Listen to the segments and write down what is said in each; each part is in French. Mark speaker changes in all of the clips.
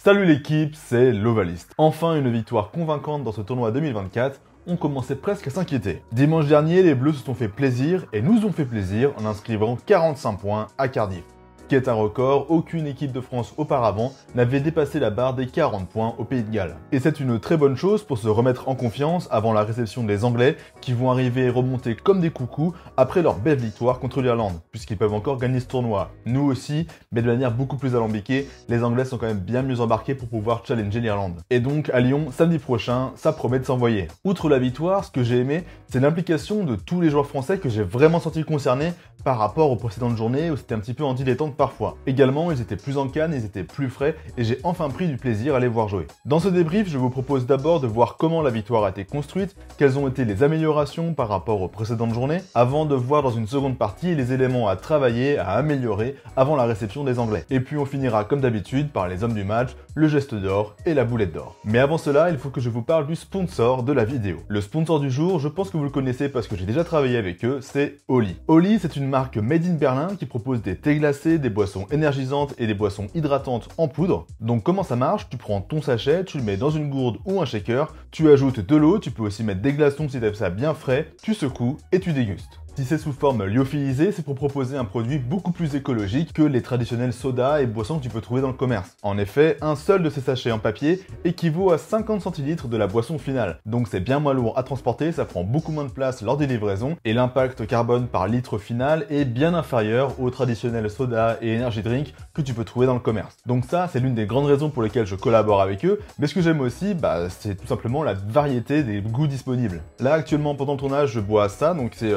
Speaker 1: Salut l'équipe, c'est l'Ovaliste. Enfin une victoire convaincante dans ce tournoi 2024, on commençait presque à s'inquiéter. Dimanche dernier, les Bleus se sont fait plaisir et nous ont fait plaisir en inscrivant 45 points à Cardiff. Qui est un record, aucune équipe de France auparavant n'avait dépassé la barre des 40 points au Pays de Galles. Et c'est une très bonne chose pour se remettre en confiance avant la réception des Anglais qui vont arriver et remonter comme des coucous après leur belle victoire contre l'Irlande, puisqu'ils peuvent encore gagner ce tournoi. Nous aussi, mais de manière beaucoup plus alambiquée, les Anglais sont quand même bien mieux embarqués pour pouvoir challenger l'Irlande. Et donc à Lyon, samedi prochain, ça promet de s'envoyer. Outre la victoire, ce que j'ai aimé, c'est l'implication de tous les joueurs français que j'ai vraiment senti concernés par rapport aux précédentes journées où c'était un petit peu en dilettante parfois. Également, ils étaient plus en canne, ils étaient plus frais et j'ai enfin pris du plaisir à les voir jouer. Dans ce débrief, je vous propose d'abord de voir comment la victoire a été construite, quelles ont été les améliorations par rapport aux précédentes journées, avant de voir dans une seconde partie les éléments à travailler, à améliorer avant la réception des Anglais. Et puis on finira comme d'habitude par les hommes du match, le geste d'or et la boulette d'or. Mais avant cela, il faut que je vous parle du sponsor de la vidéo. Le sponsor du jour, je pense que vous le connaissez parce que j'ai déjà travaillé avec eux, c'est Oli. Oli, c'est une marque made in Berlin qui propose des thés glacés, des boissons énergisantes et des boissons hydratantes en poudre. Donc comment ça marche? Tu prends ton sachet, tu le mets dans une gourde ou un shaker, tu ajoutes de l'eau, tu peux aussi mettre des glaçons si tu as ça bien frais, tu secoues et tu dégustes. Si c'est sous forme lyophilisée, c'est pour proposer un produit beaucoup plus écologique que les traditionnels sodas et boissons que tu peux trouver dans le commerce. En effet, un seul de ces sachets en papier équivaut à 50 centilitres de la boisson finale. Donc c'est bien moins lourd à transporter, ça prend beaucoup moins de place lors des livraisons et l'impact carbone par litre final est bien inférieur aux traditionnels sodas et energy drink que tu peux trouver dans le commerce. Donc ça, c'est l'une des grandes raisons pour lesquelles je collabore avec eux, mais ce que j'aime aussi, c'est tout simplement la variété des goûts disponibles. Là, actuellement, pendant le tournage, je bois ça, donc c'est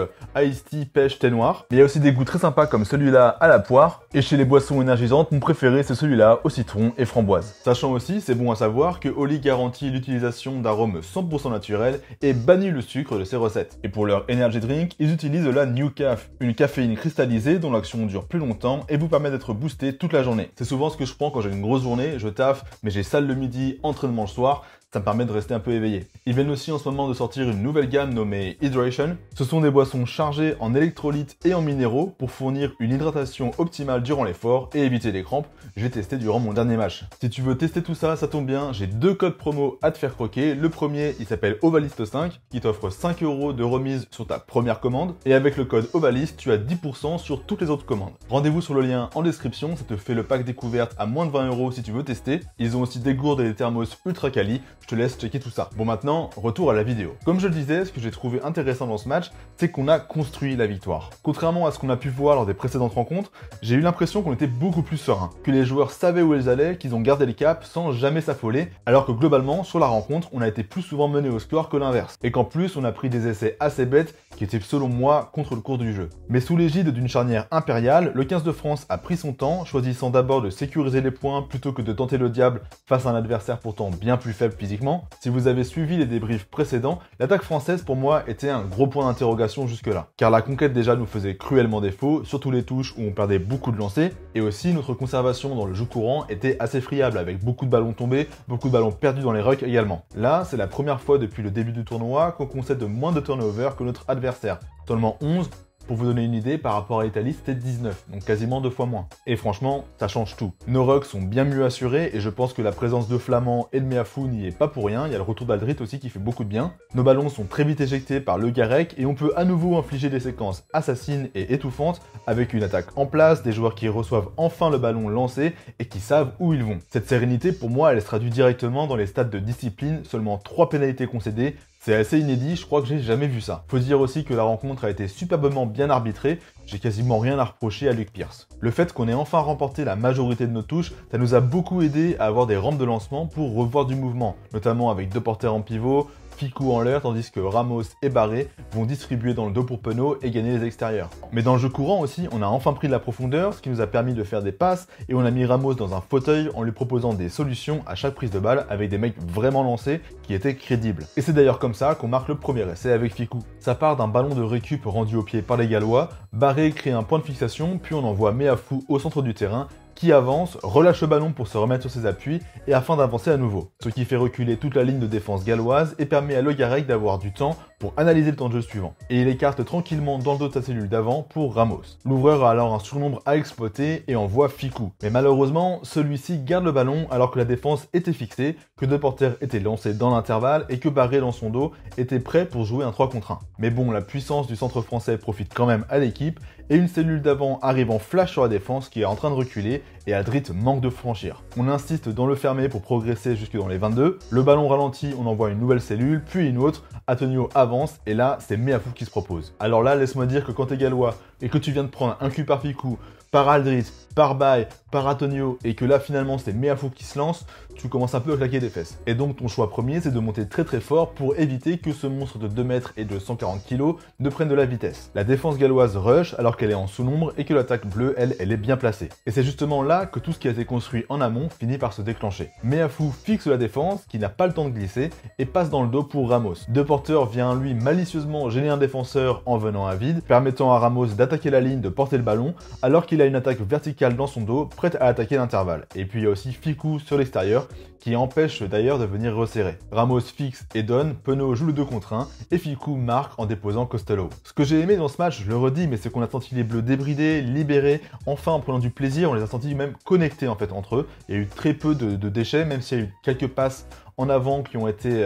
Speaker 1: Ice Tea, pêche, thé noir. Mais il y a aussi des goûts très sympas comme celui-là à la poire. Et chez les boissons énergisantes, mon préféré c'est celui-là au citron et framboise. Sachant aussi, c'est bon à savoir que Oli garantit l'utilisation d'arômes 100% naturels et bannit le sucre de ses recettes. Et pour leur energy drink, ils utilisent la New Caf, une caféine cristallisée dont l'action dure plus longtemps et vous permet d'être boosté toute la journée. C'est souvent ce que je prends quand j'ai une grosse journée, je taffe, mais j'ai salle le midi, entraînement le soir. Ça me permet de rester un peu éveillé. Ils viennent aussi en ce moment de sortir une nouvelle gamme nommée Hydration. Ce sont des boissons chargées en électrolytes et en minéraux pour fournir une hydratation optimale durant l'effort et éviter les crampes. J'ai testé durant mon dernier match. Si tu veux tester tout ça, ça tombe bien, j'ai 2 codes promo à te faire croquer. Le premier, il s'appelle Ovaliste5, qui t'offre 5 € de remise sur ta première commande. Et avec le code Ovaliste, tu as 10% sur toutes les autres commandes. Rendez-vous sur le lien en description, ça te fait le pack découverte à moins de 20 € si tu veux tester. Ils ont aussi des gourdes et des thermos ultra quali. Je te laisse checker tout ça. Bon maintenant, retour à la vidéo. Comme je le disais, ce que j'ai trouvé intéressant dans ce match, c'est qu'on a construit la victoire. Contrairement à ce qu'on a pu voir lors des précédentes rencontres, j'ai eu l'impression qu'on était beaucoup plus serein, que les joueurs savaient où ils allaient, qu'ils ont gardé le cap sans jamais s'affoler, alors que globalement, sur la rencontre, on a été plus souvent mené au score que l'inverse. Et qu'en plus, on a pris des essais assez bêtes qui étaient selon moi contre le cours du jeu. Mais sous l'égide d'une charnière impériale, le 15 de France a pris son temps, choisissant d'abord de sécuriser les points plutôt que de tenter le diable face à un adversaire pourtant bien plus faible physiquement. Si vous avez suivi les débriefs précédents, l'attaque française pour moi était un gros point d'interrogation jusque-là. Car la conquête déjà nous faisait cruellement défaut, surtout les touches où on perdait beaucoup de lancers, et aussi notre conservation dans le jeu courant était assez friable avec beaucoup de ballons tombés, beaucoup de ballons perdus dans les rucks également. Là, c'est la première fois depuis le début du tournoi qu'on concède moins de turnover que notre adversaire, seulement 11. Pour vous donner une idée, par rapport à l'Italie, c'était 19, donc quasiment 2 fois moins. Et franchement, ça change tout. Nos rucks sont bien mieux assurés et je pense que la présence de Flamand et de Meafou n'y est pas pour rien. Il y a le retour d'Aldrit aussi qui fait beaucoup de bien. Nos ballons sont très vite éjectés par le Garec et on peut à nouveau infliger des séquences assassines et étouffantes avec une attaque en place, des joueurs qui reçoivent enfin le ballon lancé et qui savent où ils vont. Cette sérénité, pour moi, elle se traduit directement dans les stats de discipline, seulement 3 pénalités concédées. C'est assez inédit, je crois que j'ai jamais vu ça. Faut dire aussi que la rencontre a été superbement bien arbitrée, j'ai quasiment rien à reprocher à Luc Pierce. Le fait qu'on ait enfin remporté la majorité de nos touches, ça nous a beaucoup aidé à avoir des rampes de lancement pour revoir du mouvement, notamment avec 2 porteurs en pivot, Ficou en l'air, tandis que Ramos et Barré vont distribuer dans le dos pour Penaud et gagner les extérieurs. Mais dans le jeu courant aussi, on a enfin pris de la profondeur, ce qui nous a permis de faire des passes, et on a mis Ramos dans un fauteuil en lui proposant des solutions à chaque prise de balle avec des mecs vraiment lancés qui étaient crédibles. Et c'est d'ailleurs comme ça qu'on marque le premier essai avec Ficou. Ça part d'un ballon de récup rendu au pied par les Gallois, Barré crée un point de fixation, puis on envoie Meafou au centre du terrain, qui avance, relâche le ballon pour se remettre sur ses appuis et afin d'avancer à nouveau. Ce qui fait reculer toute la ligne de défense galloise et permet à Le Garec d'avoir du temps pour analyser le temps de jeu suivant. Et il écarte tranquillement dans le dos de sa cellule d'avant pour Ramos. L'ouvreur a alors un surnombre à exploiter et envoie Fickou. Mais malheureusement, celui-ci garde le ballon alors que la défense était fixée, que De Porter était lancé dans l'intervalle et que Barré dans son dos était prêt pour jouer un 3 contre 1. Mais bon, la puissance du centre français profite quand même à l'équipe et une cellule d'avant arrive en flash sur la défense qui est en train de reculer et Aldrit manque de franchir. On insiste dans le fermé pour progresser jusque dans les 22. Le ballon ralentit, on envoie une nouvelle cellule, puis une autre. Antonio avance et là, c'est Meafou qui se propose. Alors là, laisse-moi dire que quand t'es gallois et que tu viens de prendre un cul par Fickou, par Aldrit, par Baye, par Antonio, et que là finalement c'est Meafou qui se lance, tu commences un peu à claquer des fesses. Et donc ton choix premier, c'est de monter très très fort pour éviter que ce monstre de 2 mètres et de 140 kg ne prenne de la vitesse. La défense galloise rush alors qu'elle est en sous-nombre et que l'attaque bleue, elle est bien placée. Et c'est justement là que tout ce qui a été construit en amont finit par se déclencher. Meafou fixe la défense, qui n'a pas le temps de glisser, et passe dans le dos pour Ramos. De Porter vient lui malicieusement gêner un défenseur en venant à vide, permettant à Ramos d'attaquer la ligne, de porter le ballon, alors qu'il a une attaque verticale dans son dos, prête à attaquer l'intervalle. Et puis il y a aussi Fickou sur l'extérieur, qui empêche d'ailleurs de venir resserrer. Ramos fixe et donne, Penaud joue le 2 contre 1, et Fickou marque en déposant Costello. Ce que j'ai aimé dans ce match, je le redis, mais c'est qu'on a senti les Bleus débridés, libérés, enfin en prenant du plaisir, on les a sentis même connectés en fait entre eux. Il y a eu très peu de déchets, même s'il y a eu quelques passes en avant qui ont été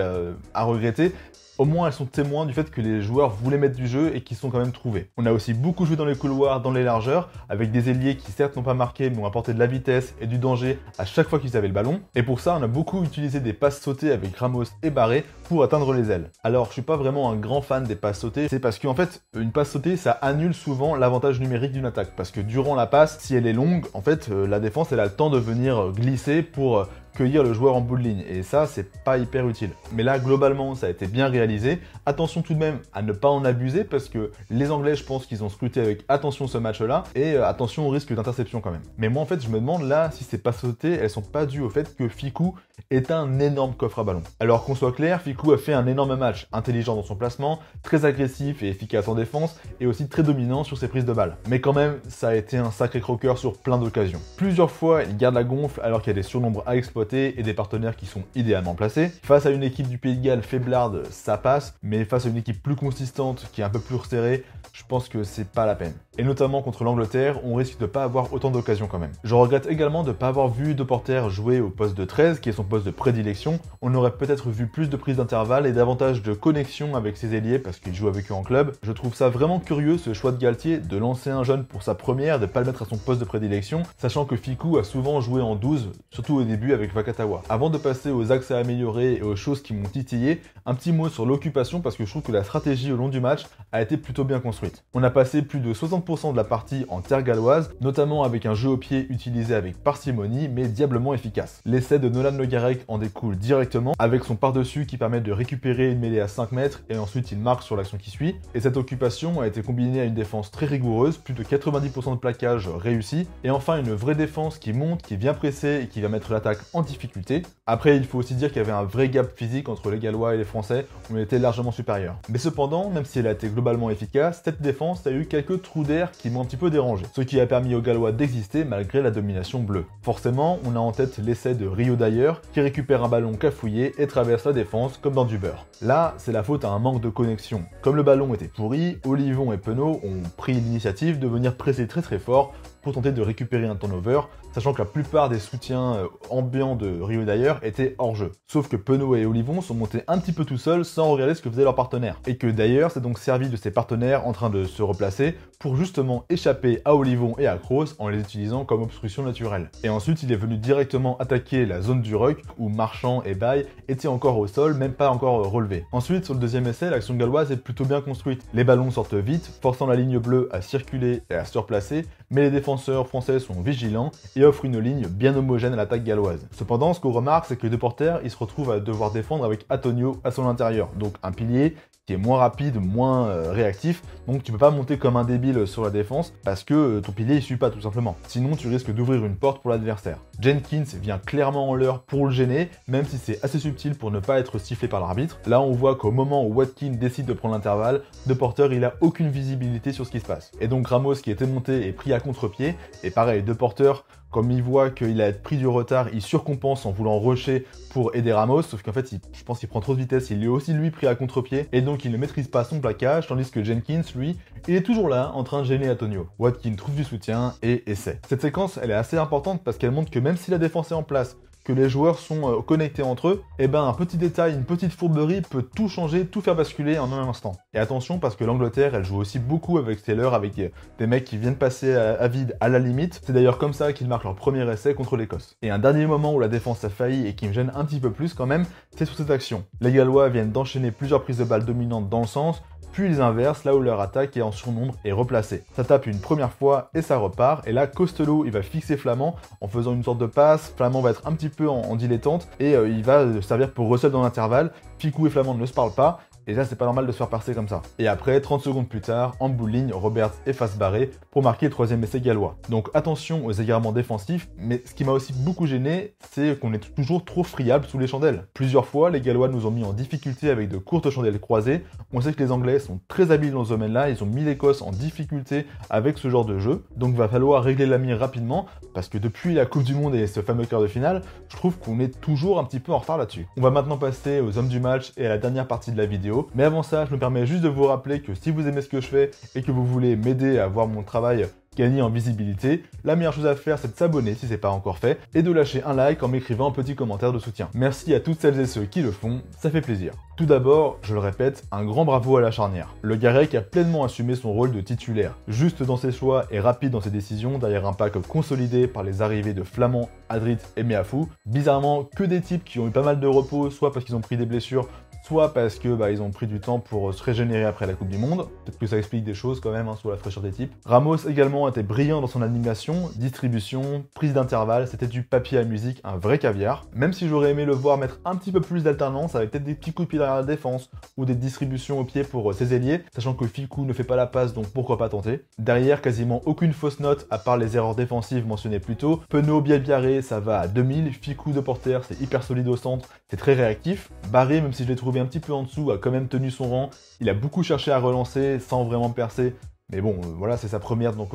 Speaker 1: à regretter. Au moins elles sont témoins du fait que les joueurs voulaient mettre du jeu et qu'ils sont quand même trouvés. On a aussi beaucoup joué dans les couloirs, dans les largeurs, avec des ailiers qui certes n'ont pas marqué mais ont apporté de la vitesse et du danger à chaque fois qu'ils avaient le ballon. Et pour ça on a beaucoup utilisé des passes sautées avec Ramos et Barré pour atteindre les ailes. Alors je suis pas vraiment un grand fan des passes sautées, c'est parce qu'en fait une passe sautée ça annule souvent l'avantage numérique d'une attaque. Parce que durant la passe, si elle est longue, en fait la défense elle a le temps de venir glisser pour cueillir le joueur en bout de ligne, et ça c'est pas hyper utile. Mais là globalement ça a été bien réalisé. Attention tout de même à ne pas en abuser parce que les Anglais je pense qu'ils ont scruté avec attention ce match là, et attention au risque d'interception quand même. Mais moi en fait je me demande là si ces passes sautées elles sont pas dues au fait que Fickou est un énorme coffre à ballon. Alors qu'on soit clair, Fickou a fait un énorme match, intelligent dans son placement, très agressif et efficace en défense, et aussi très dominant sur ses prises de balles. Mais quand même ça a été un sacré croqueur sur plein d'occasions. Plusieurs fois il garde la gonfle alors qu'il y a des surnombres à exploiter et des partenaires qui sont idéalement placés. Face à une équipe du Pays de Galles faiblarde, ça passe, mais face à une équipe plus consistante, qui est un peu plus resserrée, je pense que c'est pas la peine. Et notamment contre l'Angleterre, on risque de pas avoir autant d'occasions quand même. Je regrette également de pas avoir vu De Porter jouer au poste de 13, qui est son poste de prédilection. On aurait peut-être vu plus de prises d'intervalle et davantage de connexion avec ses ailiers parce qu'il joue avec eux en club. Je trouve ça vraiment curieux ce choix de Galtier de lancer un jeune pour sa première, de pas le mettre à son poste de prédilection, sachant que Fickou a souvent joué en 12, surtout au début avec Vakatawa. Avant de passer aux axes à améliorer et aux choses qui m'ont titillé, un petit mot sur l'occupation parce que je trouve que la stratégie au long du match a été plutôt bien construite. On a passé plus de 60% de la partie en terre galloise, notamment avec un jeu au pied utilisé avec parcimonie mais diablement efficace. L'essai de Nolan Le Garec en découle directement avec son par-dessus qui permet de récupérer une mêlée à 5 mètres et ensuite il marque sur l'action qui suit. Et cette occupation a été combinée à une défense très rigoureuse, plus de 90% de plaquage réussi, et enfin une vraie défense qui monte, qui vient presser et qui va mettre l'attaque en difficulté. Après il faut aussi dire qu'il y avait un vrai gap physique entre les Gallois et les Français, on était largement supérieurs. Mais cependant, même si elle a été globalement efficace, cette défense a eu quelques trous d'air qui m'ont un petit peu dérangé, ce qui a permis aux Gallois d'exister malgré la domination bleue. Forcément, on a en tête l'essai de Rio Dyer qui récupère un ballon cafouillé et traverse la défense comme dans du beurre. Là, c'est la faute à un manque de connexion. Comme le ballon était pourri, Olivon et Penaud ont pris l'initiative de venir presser très très fort pour tenter de récupérer un turnover, sachant que la plupart des soutiens ambiants de Rio Dyer étaient hors jeu. Sauf que Penaud et Olivon sont montés un petit peu tout seuls sans regarder ce que faisait leur partenaire. Et que Dyer s'est donc servi de ses partenaires en train de se replacer pour justement échapper à Olivon et à Kroos en les utilisant comme obstruction naturelle. Et ensuite il est venu directement attaquer la zone du ruck où Marchand et Baye étaient encore au sol, même pas encore relevés. Ensuite sur le deuxième essai, l'action galloise est plutôt bien construite. Les ballons sortent vite, forçant la ligne bleue à circuler et à se replacer, mais les défenseurs français sont vigilants et offrent une ligne bien homogène à l'attaque galloise. Cependant, ce qu'on remarque, c'est que De Porter, il se retrouve à devoir défendre avec Antonio à son intérieur, donc un pilier qui est moins rapide, moins réactif, donc tu peux pas monter comme un débile sur la défense parce que ton pilier il suit pas tout simplement. Sinon tu risques d'ouvrir une porte pour l'adversaire. Jenkins vient clairement en l'heure pour le gêner, même si c'est assez subtil pour ne pas être sifflé par l'arbitre. Là on voit qu'au moment où Watkins décide de prendre l'intervalle, De Porter il a aucune visibilité sur ce qui se passe. Et donc Ramos qui était monté et pris à contre-pied. Et pareil, deux porteurs, comme il voit qu'il a pris du retard, il surcompense en voulant rusher pour aider Ramos, sauf qu'en fait, je pense qu'il prend trop de vitesse, il est aussi lui pris à contre-pied, et donc il ne maîtrise pas son plaquage, tandis que Jenkins, lui, il est toujours là, en train de gêner Antonio. Watkins trouve du soutien et essaie. Cette séquence, elle est assez importante parce qu'elle montre que même si la défense est en place, que les joueurs sont connectés entre eux, et ben un petit détail, une petite fourberie peut tout changer, tout faire basculer en un instant. Et attention parce que l'Angleterre, elle joue aussi beaucoup avec Taylor, avec des mecs qui viennent passer à vide à la limite. C'est d'ailleurs comme ça qu'ils marquent leur premier essai contre l'Écosse. Et un dernier moment où la défense a failli et qui me gêne un petit peu plus quand même, c'est sur cette action. Les Gallois viennent d'enchaîner plusieurs prises de balles dominantes dans le sens, puis ils inversent là où leur attaque est en surnombre et replacée. Ça tape une première fois et ça repart, et là Costello il va fixer Flamand en faisant une sorte de passe, Flamand va être un petit peu en dilettante, et il va servir pour Russell dans l'intervalle, Ficou et Flamand ne se parlent pas, et là c'est pas normal de se faire passer comme ça. Et après, 30 secondes plus tard, en bout de ligne, Roberts est face barrée pour marquer le troisième essai gallois. Donc attention aux égarements défensifs, mais ce qui m'a aussi beaucoup gêné, c'est qu'on est toujours trop friable sous les chandelles. Plusieurs fois, les Gallois nous ont mis en difficulté avec de courtes chandelles croisées. On sait que les Anglais sont très habiles dans ce domaine-là, ils ont mis l'Écosse en difficulté avec ce genre de jeu, donc va falloir régler la mire rapidement, parce que depuis la Coupe du Monde et ce fameux quart de finale, je trouve qu'on est toujours un petit peu en retard là-dessus. On va maintenant passer aux hommes du match et à la dernière partie de la vidéo. Mais avant ça, je me permets juste de vous rappeler que si vous aimez ce que je fais et que vous voulez m'aider à voir mon travail gagner en visibilité, la meilleure chose à faire c'est de s'abonner si c'est pas encore fait et de lâcher un like en m'écrivant un petit commentaire de soutien. Merci à toutes celles et ceux qui le font, ça fait plaisir. Tout d'abord, je le répète, un grand bravo à la charnière. Le Garec a pleinement assumé son rôle de titulaire, juste dans ses choix et rapide dans ses décisions derrière un pack consolidé par les arrivées de Flamand, Hadrit et Meafou. Bizarrement, que des types qui ont eu pas mal de repos, soit parce qu'ils ont pris des blessures, soit parce que ils ont pris du temps pour se régénérer après la Coupe du Monde. Peut-être que ça explique des choses quand même sur la fraîcheur des types. Ramos également était brillant dans son animation, distribution, prise d'intervalle, c'était du papier à musique, un vrai caviar. Même si j'aurais aimé le voir mettre un petit peu plus d'alternance avec peut-être des petits coups de pied derrière la défense ou des distributions au pied pour ses ailiers, sachant que Ficou ne fait pas la passe donc pourquoi pas tenter. Derrière, quasiment aucune fausse note à part les erreurs défensives mentionnées plus tôt. Penaud, Bielbiarré, ça va à 2000. Ficou de porteur, c'est hyper solide au centre, c'est très réactif. Barré, même si je l'ai trouvé un petit peu en dessous, a quand même tenu son rang. Il a beaucoup cherché à relancer sans vraiment percer. Mais bon, voilà, c'est sa première, donc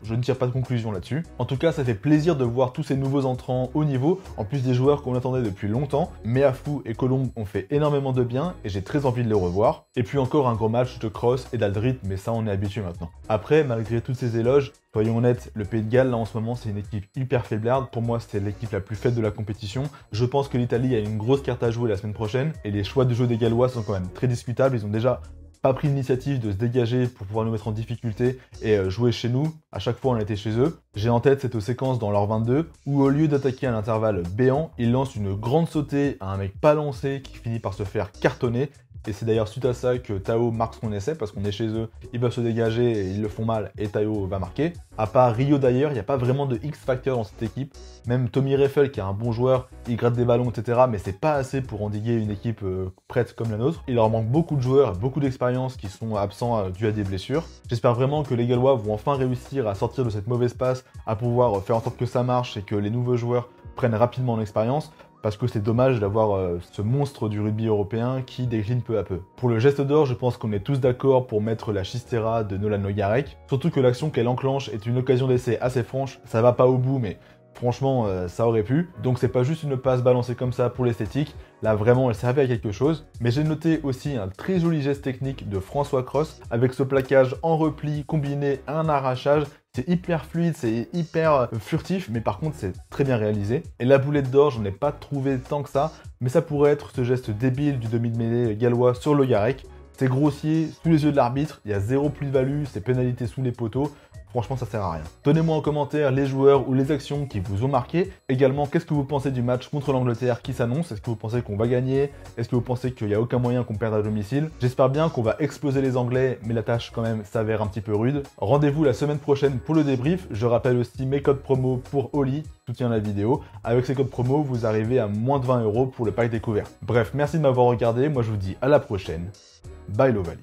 Speaker 1: je ne tire pas de conclusion là-dessus. En tout cas, ça fait plaisir de voir tous ces nouveaux entrants au niveau, en plus des joueurs qu'on attendait depuis longtemps. Meafou et Colombe ont fait énormément de bien, et j'ai très envie de les revoir. Et puis encore un gros match de Cross et d'Aldrit, mais ça on est habitué maintenant. Après, malgré tous ces éloges, soyons honnêtes, le Pays de Galles, là en ce moment, c'est une équipe hyper faiblarde. Pour moi, c'est l'équipe la plus faible de la compétition. Je pense que l'Italie a une grosse carte à jouer la semaine prochaine, et les choix de jeu des Gallois sont quand même très discutables. Ils ont déjà pas pris l'initiative de se dégager pour pouvoir nous mettre en difficulté et jouer chez nous. À chaque fois, on était chez eux. J'ai en tête cette séquence dans leur 22 où au lieu d'attaquer à l'intervalle béant, ils lancent une grande sautée à un mec pas lancé qui finit par se faire cartonner. Et c'est d'ailleurs suite à ça que Tao marque son essai, parce qu'on est chez eux, ils peuvent se dégager et ils le font mal, et Tao va marquer. À part Rio d'ailleurs, il n'y a pas vraiment de X-Factor dans cette équipe. Même Tommy Reffel, qui est un bon joueur, il gratte des ballons, etc. Mais c'est pas assez pour endiguer une équipe prête comme la nôtre. Il leur manque beaucoup de joueurs, beaucoup d'expérience qui sont absents dû à des blessures. J'espère vraiment que les Gallois vont enfin réussir à sortir de cette mauvaise passe, à pouvoir faire en sorte que ça marche et que les nouveaux joueurs prennent rapidement l'expérience. Parce que c'est dommage d'avoir ce monstre du rugby européen qui décline peu à peu. Pour le geste d'or, je pense qu'on est tous d'accord pour mettre la Chistera de Nolan Le Garec. Surtout que l'action qu'elle enclenche est une occasion d'essai assez franche. Ça va pas au bout, mais franchement, ça aurait pu. Donc c'est pas juste une passe balancée comme ça pour l'esthétique. Là, vraiment, elle servait à quelque chose. Mais j'ai noté aussi un très joli geste technique de François Cross avec ce plaquage en repli combiné à un arrachage. C'est hyper fluide, c'est hyper furtif, mais par contre c'est très bien réalisé. Et la boulette d'or, j'en ai pas trouvé tant que ça, mais ça pourrait être ce geste débile du demi de mêlée gallois sur Le Garec. C'est grossier, sous les yeux de l'arbitre, il y a zéro plus-value, c'est pénalité sous les poteaux. Franchement, ça sert à rien. Donnez-moi en commentaire les joueurs ou les actions qui vous ont marqué. Également, qu'est-ce que vous pensez du match contre l'Angleterre qui s'annonce? Est-ce que vous pensez qu'on va gagner? Est-ce que vous pensez qu'il n'y a aucun moyen qu'on perde à domicile? J'espère bien qu'on va exploser les Anglais, mais la tâche quand même s'avère un petit peu rude. Rendez-vous la semaine prochaine pour le débrief. Je rappelle aussi mes codes promo pour Oli, soutien la vidéo. Avec ces codes promo, vous arrivez à moins de 20 € pour le pack découvert. Bref, merci de m'avoir regardé. Moi, je vous dis à la prochaine. Bye l'Ovalie.